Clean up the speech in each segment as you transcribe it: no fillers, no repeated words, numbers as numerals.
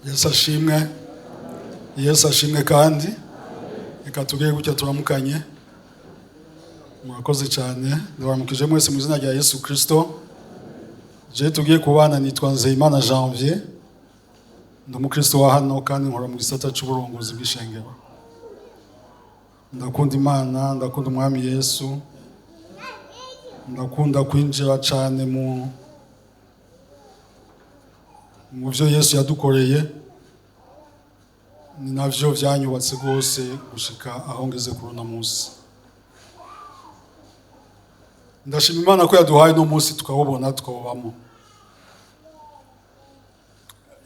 Yesu ashimwe. Yesu ashimwe kandi reka tugere gutya turamukanye. Murakoze cyane. Ndabaramukije mwese mu izina rya Yesu Kristo. Je tugiye kubana nitwa Nzeyimana Janvier. Ndi umukristo wa hano kandi nkora mu gisata cy'uburongozi bw'ishengero. Ndakunda Imana, ndakunda Umwami Yesu. Ndakunda kwinjira cyane mu byo Yesu yadukoreye. Ni navyo vyanyubatse rwose gushika aho ngeze kuri uno munsi. Ndashima Imana ko yaduhaye no munsi tukawubona tukawubamo.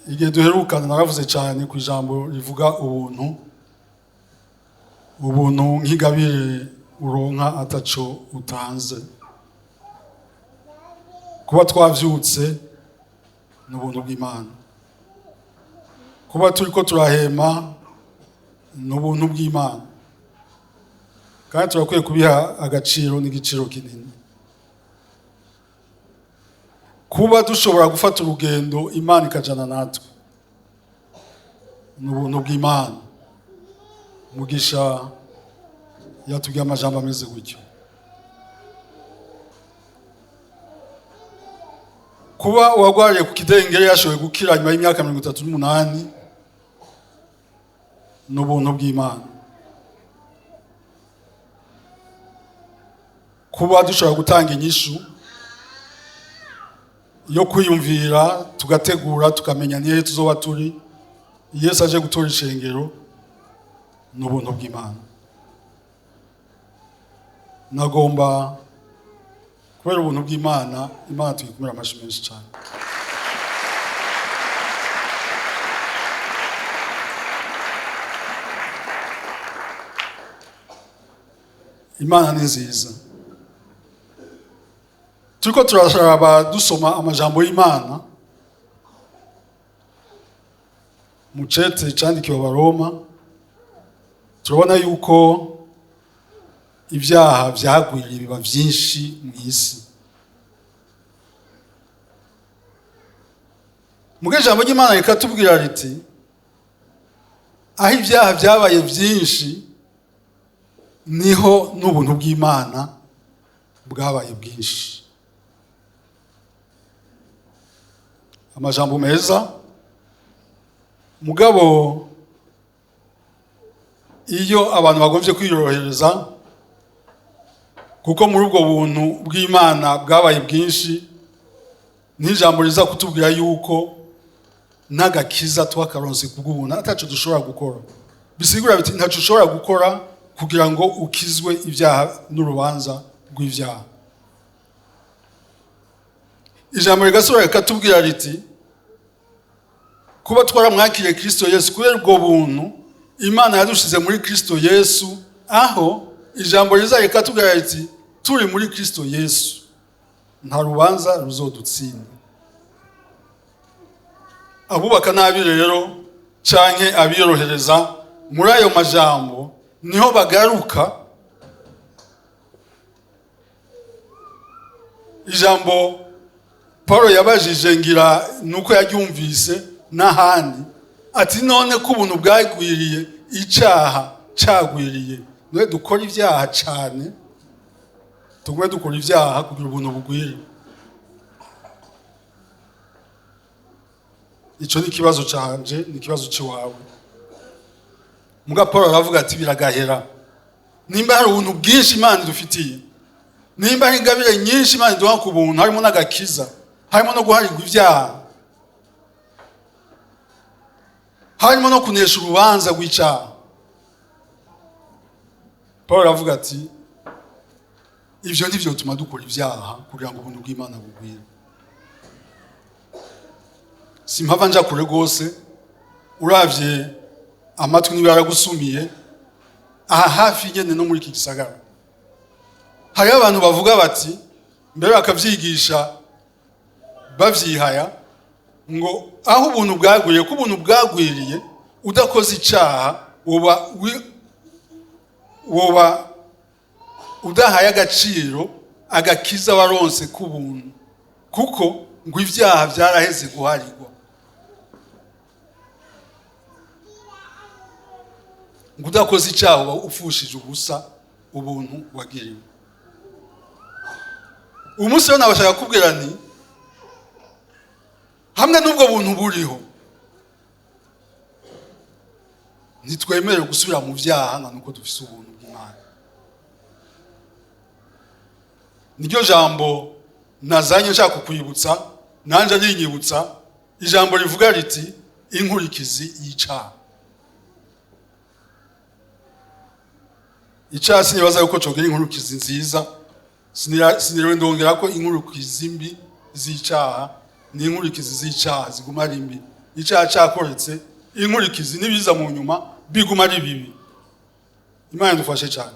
Igihe duherukana naravuze cyane ku ijambo rivuga ubuntu. Ubuntu nk'igabire uronka ataco utanze. Kuba twavyutse n'ubuntu bw'Imana. Kuba turiko turahema n'ubuntu bw'Imana. Kandi turakwiye kubiha agaciro n'igiciro kinini. Kuba dushobora gufata urugendo Imana ikajana natwe n'ubuntu bw'Imana. Mugisha yatubwiye amajambo ameze gutyo. Kuba uwagwariye ku kidengere yashoboye gukira nyuma y'imyaka 38 n'ubuntu bw'Imana. Kuba dushobora gutanga inyishu yo kwiyumvira tugategura tukamenya nihe tuzoba turi Yesu aje gutora ishengero n'ubuntu bw'Imana. Nagomba kubera ubuntu bw'Imana, Imana tuyikumira amashi menshi cyane. Imana ni nziza. Turiko turashaba dusoma amajambo y'Imana mu cete candikiwe Abaroma. Turabona yuko ibyaha byagwiriye biba byinshi mu isi. Mu ijambo ry'Imana rikatubwira riti aho ibyaha byabaye byinshi niho n'ubuntu bw'Imana bwabaye bwinshi. Amajambo meza mugabo iyo abantu bagombye kwiyorohereza kuko muri ubwo buntu bw'Imana bwabaye bwinshi n'ijambo riza kutubwira yuko nagakiza twakaronse kubw'ubuntu ataco dushobora gukora. Bisigura biti ntaco ushobora gukora kugira ngo ukizwe ibyaha n'urubanza rw'ibyaha. Ijambo rigasubira rikatubwira riti kuba twaramwakiriye Kristo Yesu kubera ubwo buntu Imana yadushize muri Kristo Yesu, aho ijambo riza rikatubwira riti turi muri Kristo Yesu nta rubanza ruzodutsinda. Abubaka nabi rero canke abiyorohereza muri ayo majambo niho bagaruka ijambo Paulo yabajije ngira nuko yaryumvise n'ahandi ati none ko ubuntu bwagwiriye icyaha cyagwiriye none dukora ibyaha cyane tugwe dukora ibyaha kugira ubuntu bugwire. Ico ni kibazo canje, ni kibazo ciwawe. Muga Paulo aravuga ati biragahera. Nimba hari ubuntu bwinshi Imana idufitiye, nimba hari ingabire nyinshi Imana iduha ku buntu, harimo n'agakiza, harimo no guharirwa ibyaha, harimo no kunesha urubanza rw'icyaha, Paulo aravuga ati ivyo ndivyo bituma dukora ibyaha kugira ngo ubuntu bw'Imana bugwire. Simpava nja kure rwose, uravye amatwi niba yaragusumiye aha hafi nyene no muri iki gisagara hari abantu bavuga bati mbere bakavyigisha bavyihaya ngo aho ubuntu bwagwiriye ko ubuntu bwagwiriye udakoze icyaha woba udahaye agaciro agakiza waronse ku buntu kuko ngo ibyaha byaraheze guharirwa. ngudakoze icyaha ufushije ubusa ubuntu wagiriwe. Umunsi rero nabashaka kubwira ni hamwe n'ubwo buntu buriho ntitwemerewe gusubira mu byaha nka nuko dufise ubuntu bw'Imana. Niryo jambo nazanye nshaka kukwibutsa nanje rinyibutsa ijambo rivuga riti inkurikizi y'icyaha. Icyaha sinibaza yuko cogira inkurikizi nziza, siniriwe ndongera ko inkurikizi mbi z'icyaha ni inkurikizi z'icyaha ziguma ari mbi. Icyaha cyakoretse inkurikizi nibiza mu nyuma biguma ari bibi. Imana dufashe cyane.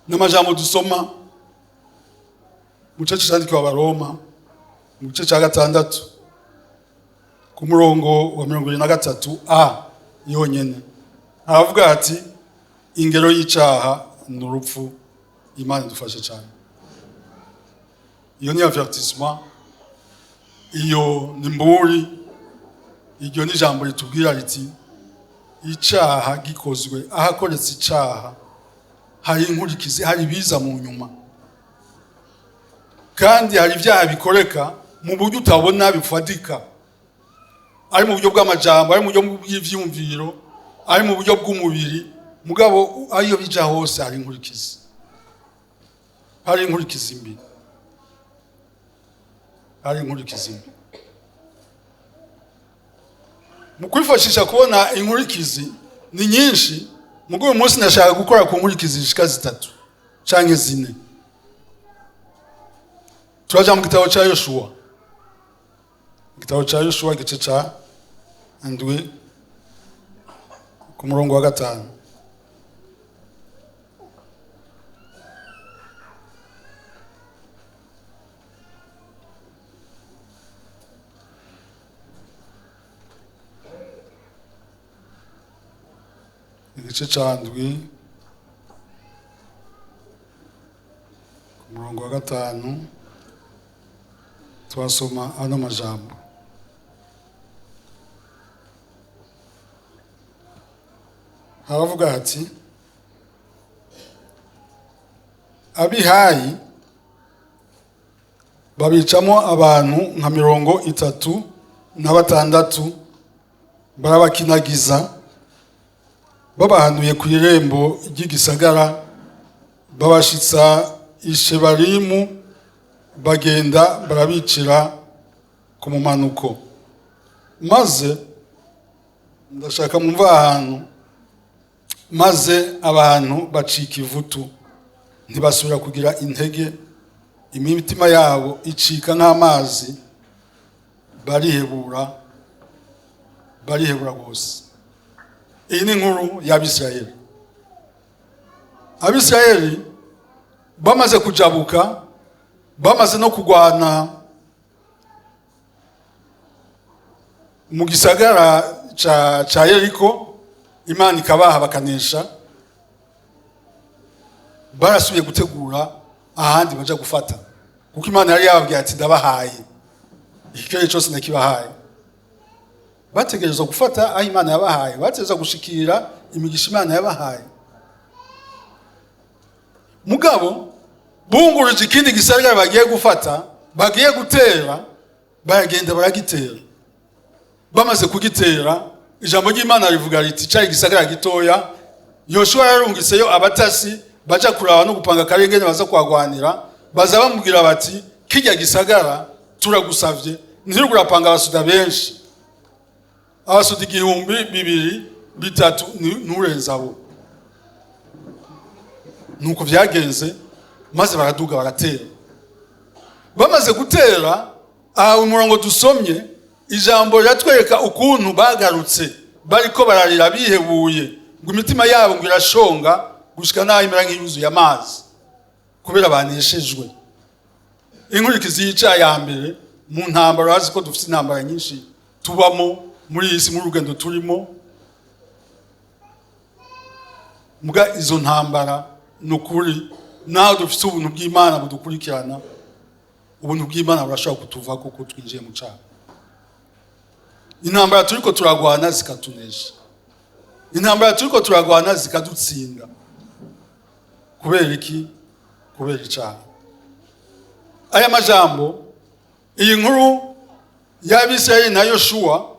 N'amajambo dusoma mu gice cyandikwa Abaroma mu gice cya 6 ku murongo wa 23a yonyene aravuga ati ingero y'icyaha n'urupfu. Imana dufashe cyane. Iyo ni avertissement, iyo ni mburi, iryo ni jambo ritubwira riti icyaha gikozwe ahakoretse icyaha hari inkurikizi, hari biza mu nyuma, kandi hari ibyaha bikoreka mu buryo utabona bifatika, ari mu buryo bw'amajambo, ari mu buryo bw'ivyumviro, ari mu buryo bw'umubiri, mugabo ayo bija hose hari inkurikizi, hari inkurikizi mbi, hari inkurikizi mbi. Mu kwifashisha kubona inkurikizi ni nyinshi, mugo uyu munsi nashaka gukora ku nkurikizi zishika 3 canke 4. Turaja mu gitabo cya Yoshua. Igitabo cya Yoshua igice cya 2 ku murongo wa 5. Igice cya 2 ku murongo wa 5 twasoma ano majambo. Haravuga ati Abihayi babicamo abantu nka 36 barabakinagiza babahanuye ku irembo ry'igisagara, babashitsa Ishebarimu, bagenda barabicira ku mumanuko. Maze ndashaka mumva ahantu, maze abantu bacika ivutu ntibasubira kugira intege, imitima yabo icika nk'amazi, barihebura rwose. Iyi ni inkuru y'Abisirayeli. Abisirayeli bamaze kujabuka, bamaze no kugwana mu gisagara ca Yeriko, Imana ikabaha bakanesha, barasubiye gutegura ahandi baja gufata, kuko Imana yari yababwiye ati ndabahaye ikirere cyose ndakibahaye. Bategerezwa gufata aho Imana yabahaye, bategerezwa gushikira imigisha Imana yabahaye. Mugabo bunguruje ikindi gisagara bagiye gufata, bagiye gutera, baragenda baragitera. Bamaze kugitera, ijambo ry'Imana rivuga riti cyari gisagara gitoya. Yoshua yarungiseyo abatasi baja kuraba no gupanga karengene baza kwagwanira, baza bamubwira bati kijya gisagara turagusavye ntirugurapanga abasuda benshi, abasuda 2,000 3 nurenza abo. Nuko vyagenze, maze baraduga baratera. Bamaze gutera, umurongo dusomye ijambo ryatwereka ukuntu bagarutse, bariko bararira bihebuye, ngo imitima yabo ngo irashonga gushika naho imera nk'iyuzuye amazi, kubera baneshejwe. Inkurikizi y'icyaha ya mbere mu ntambara, hazi ko dufite intambara nyinshi tubamo muri iyi si, mu rugendo turimo. Muga izo ntambara nukuri naho dufite ubuntu bw'Imana budukurikirana, ubuntu bw'Imana burashobora kutuva kuko twinjiye mu cyaha. Intambara turiko turagwana zikatunesha. intambara turiko turagwana zikadutsinda. Kubera iki? Kubera icyaha. Aya majambo, iyi nkuru y'Abisirayeli na Yoshua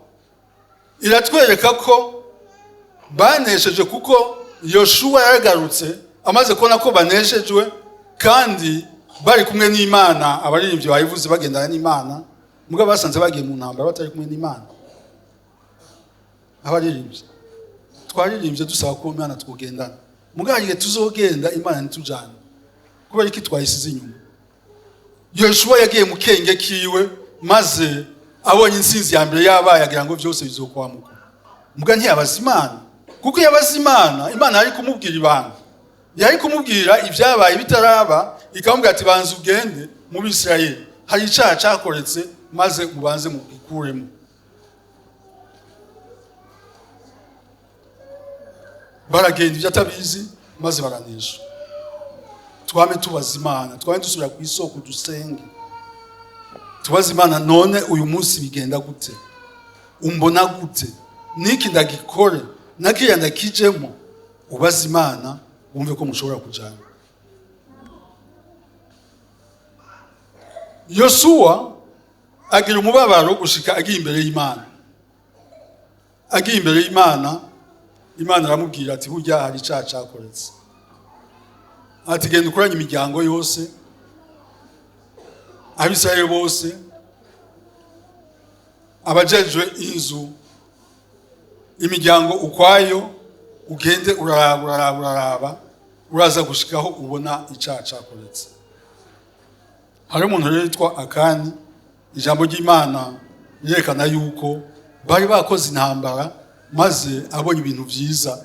iratwereka ko banesheje, kuko Yoshua yaragarutse amaze kubona ko baneshejwe kandi bari kumwe n'Imana. Abaririmbyi bayivuze bagendana n'Imana, muga basanze bagiye mu ntambara batari kumwe n'Imana. Abaririmbyi twaririmbye dusaba ko Imana twogendana, muga igihe tuzogenda Imana ntitujana, kubera iki twayisize inyuma. Yoshua yagiye mu kenge kiwe, maze abonye insinzi ya mbere yabaye agira ngo byose bizokwamuka. Muga ntiyabaza Imana, kuko yabaza Imana, Imana yari kumubwira ibanga, yari kumubwira ibyabaye bitaraba, ikamubwira ati banza ugende mu Bisirayeli, hari icyaha cyakoretse, maze mubanze mugikuremo. Baragenda ibyo atabizi, maze baranesha. Twame tubaza Imana, twame dusubira ku isoko dusenge, tubaza Imana, none uyu munsi bigenda gute? Umbona gute? Niki ndagikore? Nakiriya ndakijemo? Ubaza Imana, wumve ko mushobora kujana. Yoshua agira umubabaro gushika agiye imbere y'Imana. Agiye imbere y'Imana, Imana aramubwira ati burya hari icyaha cyakoretse. Ati genda ukoranye imiryango yose, Abisirayeli bose, abajejwe inzu, imiryango ukwayo, ugende uraraba, uraza gushikaho ubona icyaha cyakoretse. Hari umuntu rero yitwa Akani, ijambo ry'Imana yerekana yuko bari bakoze intambara, maze abonye ibintu byiza,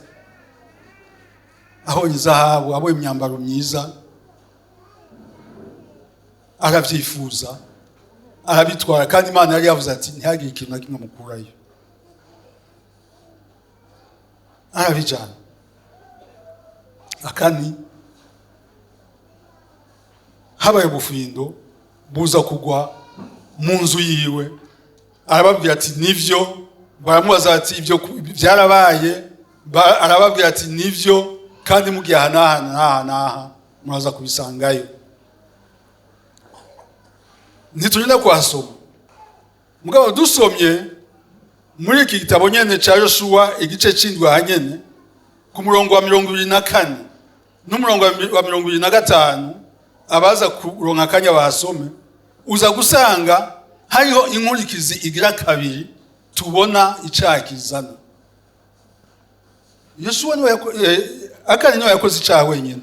abonye zahabu, abonye imyambaro myiza, aravyifuza, arabitwara, kandi Imana yari yavuze ati ntihagire ikintu na kimwe mukurayo. Arabijana. Akani habaye ubufindo buza kugwa mu nzu yiwe, arababwira ati nivyo. Baramubaza ati ibyo byarabaye? Arababwira ati nivyo, kandi mugiye aha muraza kubisangayo. Ntitugenda kuhasoma, mugabo dusomye muri iki gitabo nyene ca Yoshua igice c'indwi hanyene ku murongo wa 24 n'umurongo wa 25, abaza kuronka akanya bahasome, uza gusanga hariho inkurikizi igira kabiri tubona icyaha kizana. Yoshua Akani niwe yakoze icyaha wenyine.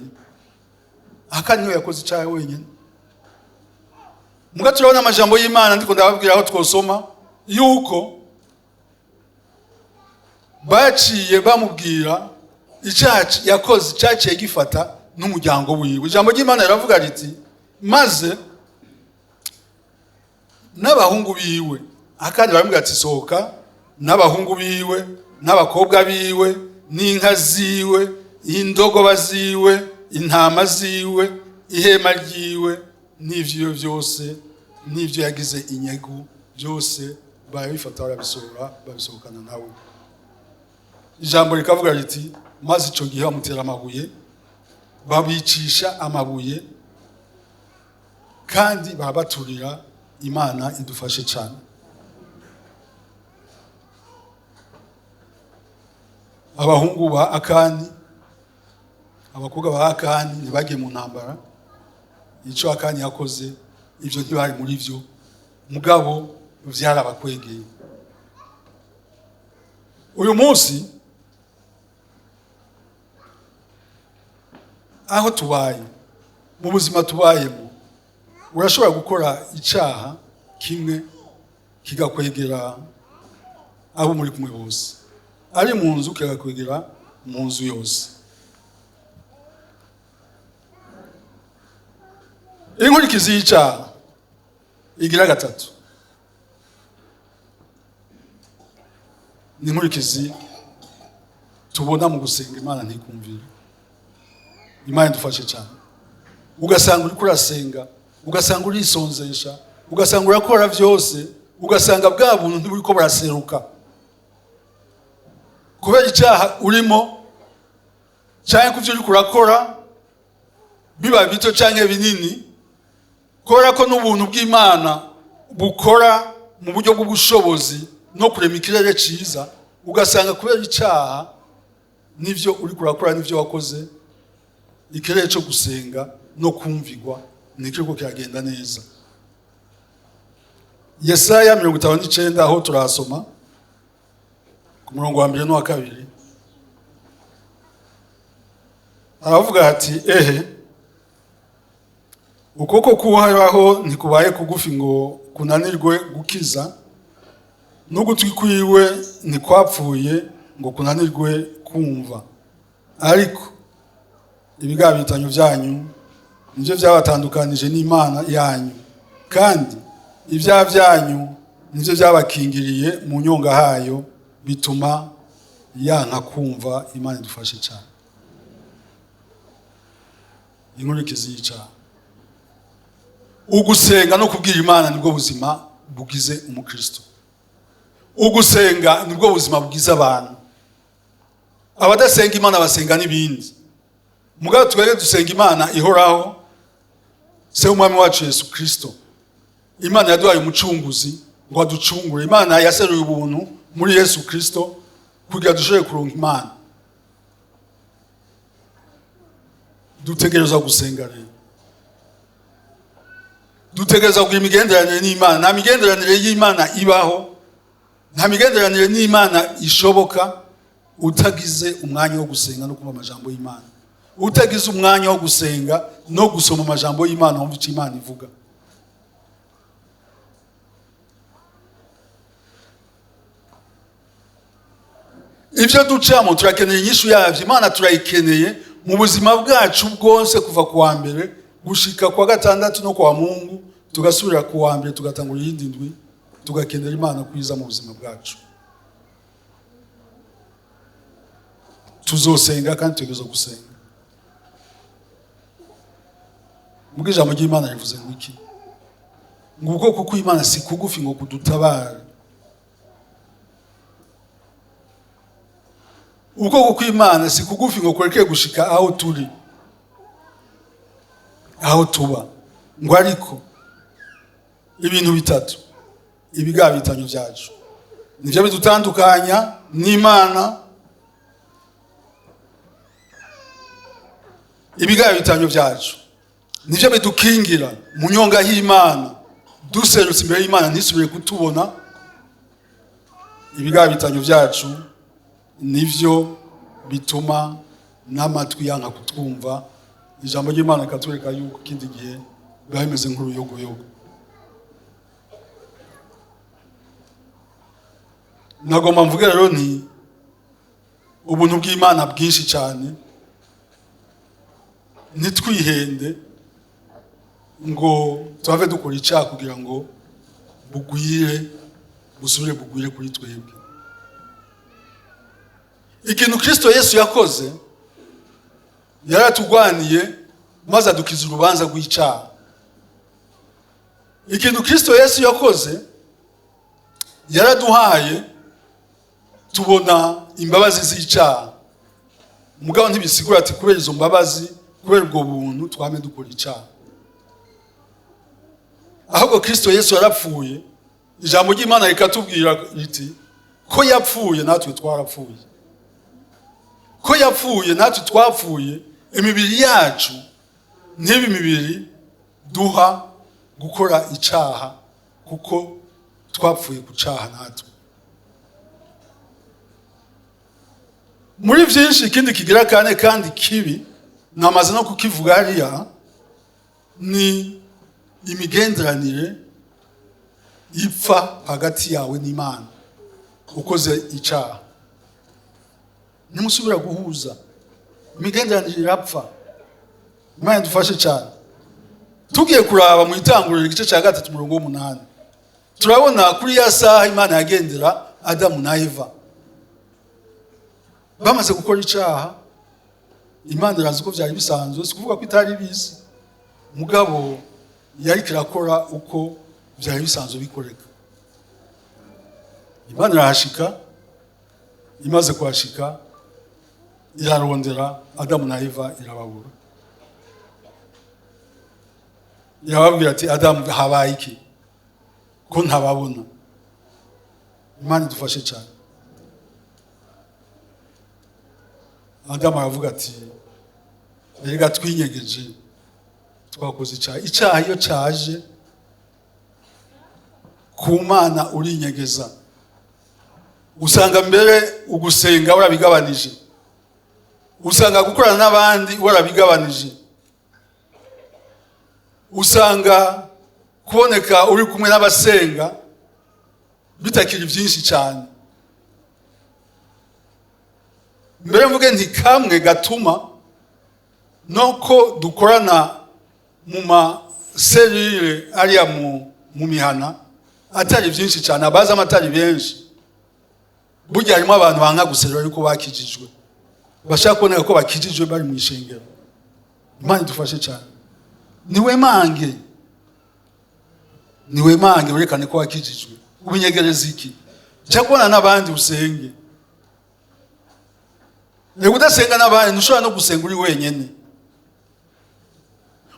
Akani niwe yakoze icyaha wenyine. Muga turabona amajambo y'Imana, ndiko ndababwira aho twosoma yuko baciye bamubwira icyaha yakoze cyaciye gifata n'umuryango wiwe. Ijambo ry'Imana riravuga riti maze n'abahungu biwe, Akani baramubwira ati sohoka, n'abahungu biwe, n'abakobwa biwe, n'inka ziwe, indogoba ziwe, intama ziwe, ihema ryiwe, n'ivyo byose, n'ivyo yagize inyegu byose barabifata, babisohokana nawe. Ijambo rikavuga riti maze ico gihe bamutera amabuye, babicisha amabuye, kandi barabaturira. Imana idufashe cyane. Abahungu ba Akani, abakobwa ba Akani ntibagiye mu ntambara. Ico Akani yakoze ivyo ntibari muri vyo, mugabo vyarabakwegeye. Uyu munsi aho tubaye, mu buzima tubayemo, urashobora gukora icyaha kimwe kigakwegera abo muri kumwe bose. Ari mu nzu kigakwegera mu nzu yose. Inkurikizi y'icyaha igira gatatu. Ni inkurikizi tubona mu gusenga Imana ntikumvira. Imana idufashe cyane. Ugasanga uri kurasenga, ugasanga urisonzesha, ugasanga urakora byose, ugasanga bwa buntu ntiburiko buraseruka. kubera icyaha urimo cyangwa kuvyo uri kurakora biba bito cyangwa binini, kubera ko n'ubuntu bw'Imana bukora mu buryo bw'ubushobozi no kurema ikirere cyiza, ugasanga kubera icyaha nivyo uri kurakora nivyo wakoze, ikirere cyo gusenga no kumvigwa nikiriko kiragenda neza. Yesaya 59 aho turasoma ku murongo wa 1 n'uwa 2 aravuga ati ukoko kuhoraho ntikubaye kugufi ngo kunanirwe gukiza, n'ugutwi kwiwe ntikwapfuye ngo kunanirwe kumva, ariko ibigabitanyo byanyu nivyo byabatandukanije n'Imana yanyu, kandi ibyaha byanyu nivyo byabakingiriye mu nyonga hayo, bituma yanka kumva. Imana idufashe cyane. Inkurikizi y'icyaha, ugusenga no kubwira Imana nibwo buzima bugize umukristo. Ugusenga nibwo buzima bugize abantu. Abadasenga Imana basenga n'ibindi. Mugabo twege dusenga Imana ihoraho, se umwami wacu Yesu Kristo. Imana yaduhaye umucunguzi ngo aducungure. Imana yaseruye ubuntu muri Yesu Kristo kugira dushobore kuronka Imana. Dutegereza gusenga rero. Dutegereza kugira imigenderanire n'Imana. Nta migenderanire y'Imana ibaho, nta migenderanire n'Imana ishoboka utagize umwanya wo gusenga no kumva amajambo y'Imana, utagize umwanya wo gusenga no gusoma amajambo y'Imana wumva icyo Imana ivuga. Ivyo ducamo turakeneye inyishu yavyo. Imana turayikeneye mu buzima bwacu bwose, kuva kuwa mbere gushika kwa gatandatu no kwa Mungu, tugasubira kuwa mbere tugatangura iyindi ndwi, tugakenera Imana kwiza mu buzima bwacu. Tuzosenga kandi tugezo gusenga. Mugize ijambo ry'Imana rivuze ngo iki? Ngo ubwoko kw'Imana si kugufi ngo kudutabara. Ubwoko kw'Imana si kugufi ngo kurekeye gushika aho turi, aho tuba. Ngo ariko ibintu bitatu, ibigabitanyo byacu nivyo bidutandukanya n'Imana. Ibigabitanyo byacu nivyo bidukingira mu nyonga y'Imana, duserutse imbere y'Imana ntisubire kutubona. Ibigabitanyo byacu nivyo bituma n'amatwi yanka kutwumva. Ijambo ry'Imana katwereka yuko kindi gihe biba bimeze nk'uruyogoyogo. Nagomba mvuge rero nti ubuntu bw'Imana bwinshi cyane, nitwihende ngo tuhave dukora icyaha kugira ngo busubire bugwire kuri twebwe. Ikintu Kristo Yesu yakoze, yaratugwaniye maze adukiza urubanza rw'icyaha. Ikintu Kristo Yesu yakoze, yaraduhaye tubona imbabazi z'icyaha. Mugabo ntibisigura ati kubera izo mbabazi, kubera ubwo buntu twame dukora icyaha. Ahubwo Kristo Yesu yarapfuye. Ijambo ry'Imana rikatubwira riti ko yapfuye natwe twarapfuye. Ko yapfuye natwe twapfuye, imibiri yacu ntibi mibiri duha gukora icyaha, kuko twapfuye ku cyaha natwe. Muri byinshi ikindi kigira kane kandi kibi, namaze no kukivuga hariya, ni imigenderanire ipfa hagati yawe n'Imana ukoze icyaha. Nimusubira guhuza, imigenderanire irapfa. Imana dufashe cyane. Tugiye kuraba mu Itanguriro igice cya 3:8, turabona kuri ya saha Imana yagendera Adamu na Eva. Bamaze gukora icyaha, Imana irazi ko byari bisanzwe, si kuvuga ko itari bizi, mugabo yari kirakora uko byari bisanzwe bikoreka. Imana irahashika imaze kuhashika irarondera Adamu na Eva irababura. Irababwira ati Adamu habaye iki ko ntababona? Imana idufashe cyane. Adamu aravuga ati rega twinyegeje twakoze icyaha iyo cyaje ku Mana urinyegeza. Usanga mbere ugusenga warabigabanije, usanga gukorana n'abandi warabigabanije, usanga kuboneka uri kumwe n'abasenga bitakiri byinshi cyane. Mbere mvuge nti kamwe gatuma noko dukorana mu maserire ariya mu mihana atari byinshi cyane, abaza amatari benshi. Burya harimo abantu banga guserura ariko bakijijwe, bashaka kuboneka ko bakijijwe bari mu ishengero. Imana idufashe cyane. Niwe mange werekane ko wakijijwe. Ubinyegereza iki? Cya kubona n'abandi usenge. Rego udasenga n'abandi ntushobora no gusenga uri wenyene.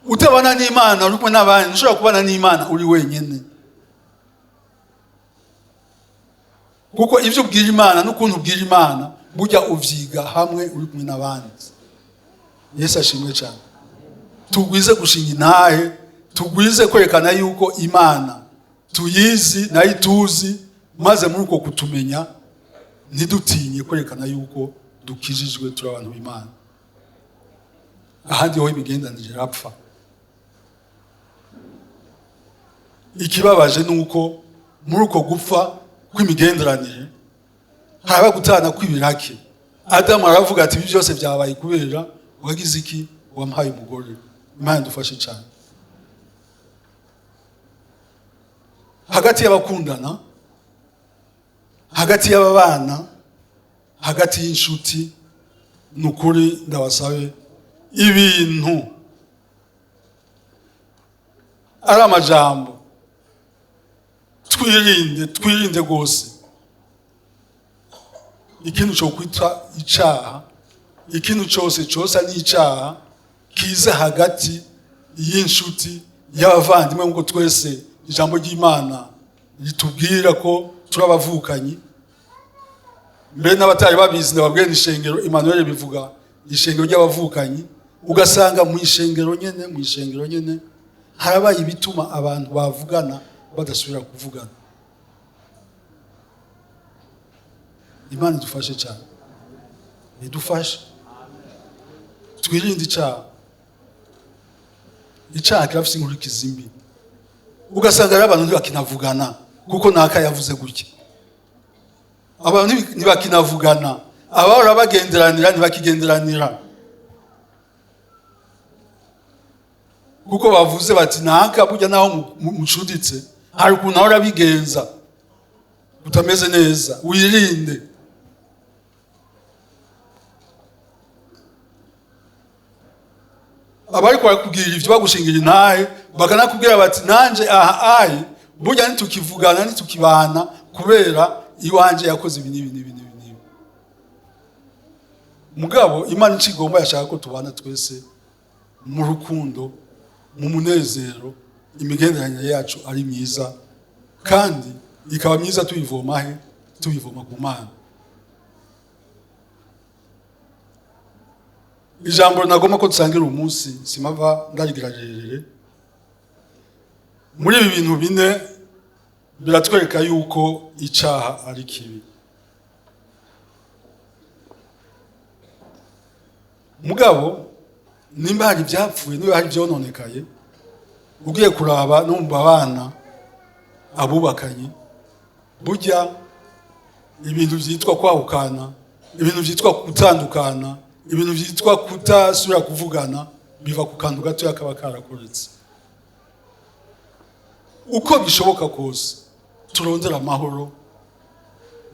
Utabana n'Imana uri kumwe n'abandi ntushobora kubana n'Imana uri wenyene. Kuko ivyo ubwira Imana n'ukuntu ubwira Imana burya uvyiga hamwe uri kumwe n'abandi. Yesu ashimwe cyane. Tugwize gushinga intahe, tugwize kwerekana yuko Imana tuyizi nayo ituzi, maze muri uko kutumenya ntidutinye kwerekana yuko dukijijwe turi abantu b'Imana. Ahandi ho imigendanire rapfa. Ikibabaje nuko muri uko gupfa kw'imigenderanire haba gutana kw'ibirake. Adamu aravuga ati ibi byose byabaye kubera wagize iki? Wampaye umugore. Imana idufashe cyane. Hagati y'abakundana, hagati y'ababana, hagati y'inshuti, nukuri ndabasabe ibintu ari amajambo twirinde gose. Ikintu cyo kwita icaha, ikintu cyose ni icaha kiza hagati y'inshuti y'abavandimwe, ngo twese ijambo ry'Imana ritubwira ko turabavukanyi. Mbere n'abatari babizi ndababwira ishengero Emmanuel bivuga ishengero ry'abavukanyi. Ugasanga mu ishengero nyene harabaye ibituma abantu bavugana badasubira kuvugana. Imana idufashe cyane. Idufashe twirinde icyaha. Icyaha kirafise inkurikizi mbi. Ugasanga ari abantu ntibakinavugana kuko naka yavuze gutya. Abantu ntibakinavugana, abahora bagenderanira ntibakigenderanira kuko bavuze bati naka burya naho mucuditse hari ukuntu ahora bigenza utameze neza. Wirinde. Abari kubwira ivyo bagushingira intahe bakanakubwira bati nanje aha burya nitukivugana nitukibana kubera iwanje yakoze ibi nibi. Mugabo Imana icigomba yashaka ko tubana twese mu rukundo, mu munezero, imigenderanire yacu ari myiza kandi ikaba myiza tuyivoma ku Mana. Ijambo nagomba ko dusangira umunsi simava ndarigirajerere. Muri ibi bintu bine biratwereka yuko icaha ari kibi. Mugabo nimba hari byapfuye niba hari byononekaye, ugiye kuraba no mu babana abubakanye, burya ibintu byitwa kwahukana, ibintu byitwa gutandukana, ibintu byitwa kutasubira kuvugana biva ku kantu gato yakaba karakoretse. Uko bishoboka kose turondera amahoro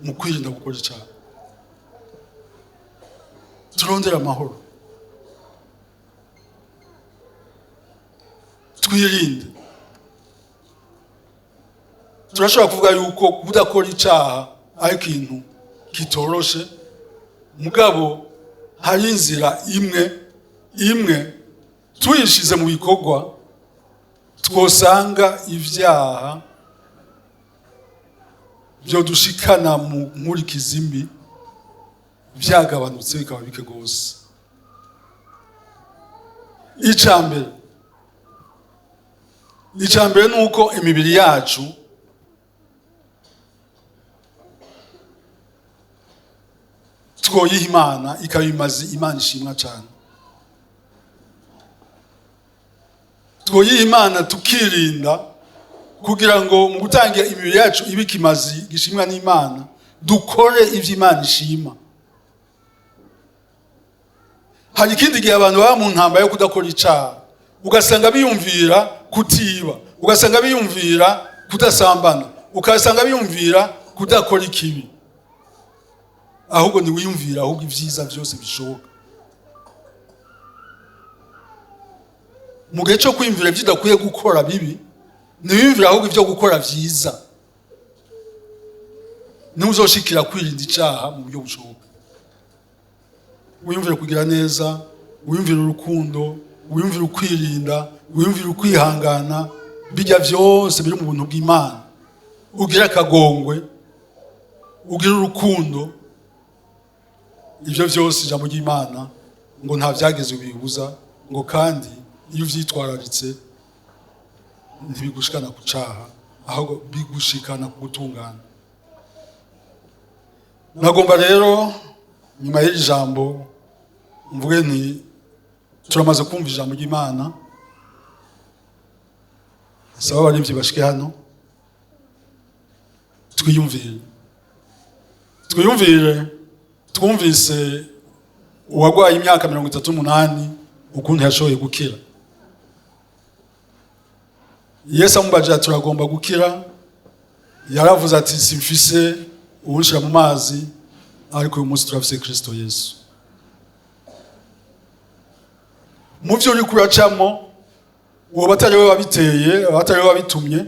mu kwirinda gukora icyaha. Turondera amahoro, twirinde. Turashobora kuvuga yuko kudakora icyaha ari ikintu kitoroshe, mugabo hari inzira imwe tuyishize mu bikorwa twosanga ivyaha byo dushikana mu nkurikizi mbi byagabanutse bikaba bike gose. Icambere nuko imibiri yacu twoyiha Imana ikabimazi Imana ishimwa cyane. Twoyiha Imana tukirinda kugira ngo mu gutangira imibiri yacu ibikimazi gishimwa n'Imana dukore ivyo Imana ishima. Hari ikindi gihe abantu baba mu ntambara yo kudakora icaha, ugasanga biyumvira kutiba, ugasanga biyumvira kudasambana, ugasanga biyumvira kudakora ikibi. Ahubwo ni wiyumvira ahubwo ivyiza byose bishoboka. Mu gihe cyo kwiyumvira byidakwiye gukora bibi, ni wiyumvira ahubwo ivyo gukora vyiza. Nuzoshikira kwirinda icaha mu buryo bushoboka. Wiyumvira kugira neza, wiyumvira urukundo, wiyumvira ukwirinda, wiyumvira ukwihangana, bijya vyose biri mu buntu bw'Imana. Ugira akagongwe, ugira urukundo, ivyo vyose ijambo ry'Imana ngo nta vyageze bibuza, ngo kandi iyo vyitwararitse ntibigushikana ku caha, ahubwo bigushikana ku gutungana. Nagomba rero nyuma y'iri jambo mvuge nti turamaze kumva ijambo ry'Imana, saba barivyo bashike hano twiyumvire twumvise uwagwaye imyaka 38 ukuntu yashoboye gukira. Yesu amubajije turagomba gukira, yaravuze ati simfise uwunshira mu mazi, ariko uyu munsi turafise Kristo Yesu. Mu vyo uri kuracamo uwo batari we wabiteye, batari we wabitumye,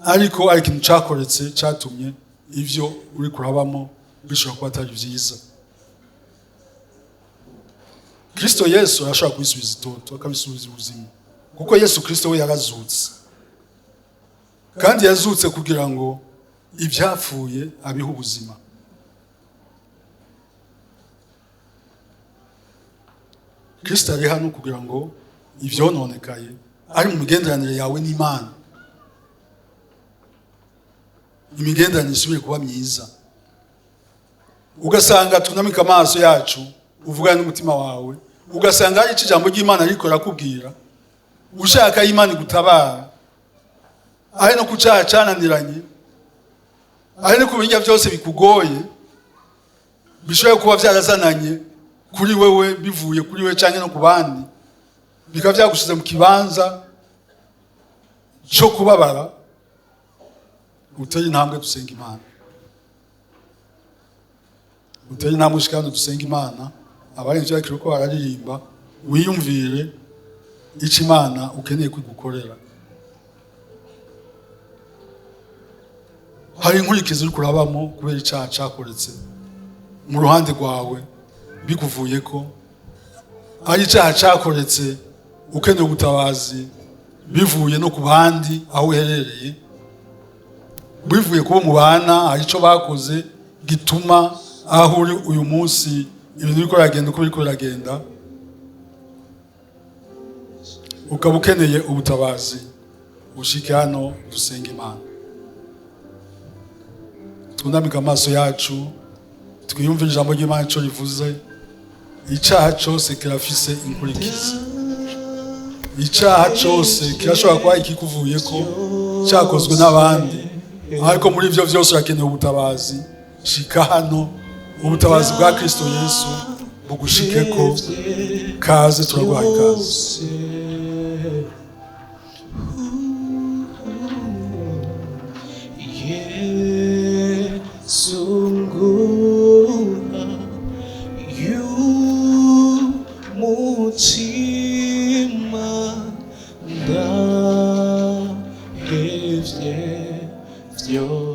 ariko ari ikintu cakoretse catumye ivyo uri kurabamo bishobora kuba atari vyiza. Kristo Yesu arashobora kubisubiza itoto, akabisubiza ubuzima, kuko Yesu Kristo we yarazutse, kandi yazutse kugira ngo ivyapfuye abihe ubuzima. Kristo ari hano kugira ngo ivyononekaye ari mu migenderanire yawe n'Imana, imigenderanire isubire kuba myiza. Ugasanga tunamika amaso yacu uvugana n'umutima wawe, ugasanga ari ijambo ry'Imana ariko rakubwira ushaka Imana gutabara, ari no kucaha cananiranye, ari no kubijya byose bikugoye bishoboye kuba vyarazananye kuri wewe, bivuye kuri wewe canke no kubandi, bikaba vyagushize mu kibanza cyo kubabara. Uteye intambwe dusenga Imana, uteye intambwe ushikana dusenga Imana. Abarenze bakiri ko bararirimba, wiyumvire ico Imana ukeneye kwigukorera. Hari inkurikizi uri kurabamo kubera icaha cakoretse mu ruhande rwawe bikuvuyeko, ari icaha cakoretse ukeneye ubutabazi bivuye no ku bandi aho uherereye, bivuye kubo mu bana hari ico bakoze gituma aho uri uyu munsi ibintu biriko biragenda uko biriko biragenda, ukaba ukeneye ubutabazi. Ushike hano dusenga Imana, twunamika amaso yacu twiyumvire ijambo ry'Imana ico rivuze. Icaha cose kirafise inkurikizi, icaha cose kirashobora kuba ikikuvuyeko cyakozwe n'abandi, ariko muri ivyo vyose urakeneye ubutabazi. Shika hano, ubutabazi bwa Kristo Yesu bugushikeko. Kaze, turaguhaye ikaze. Yo